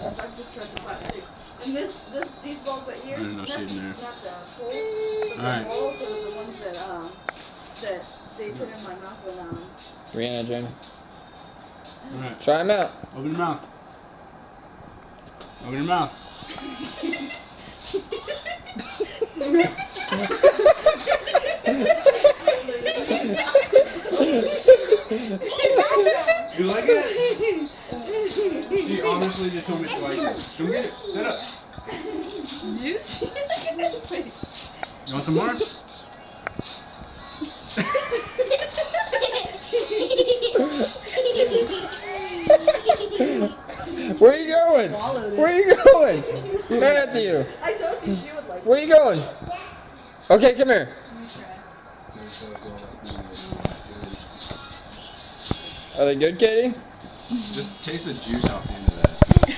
since I've just tried the plastic. And these balls right here, There's no not shade in there. the holes, but Alright. the balls are the ones that they put in my mouth when Brianna, Jen. Alright. Try them out. Open your mouth. Open your mouth. You like it? She honestly just told me she likes it. Come get it. Sit up. juicy. Look at his face. You want some more? Where are you going? Where are you going? Matthew. I told you she would like it. Where are you going? Okay, come here. Are they good, Katie? Just taste the juice off the end of that.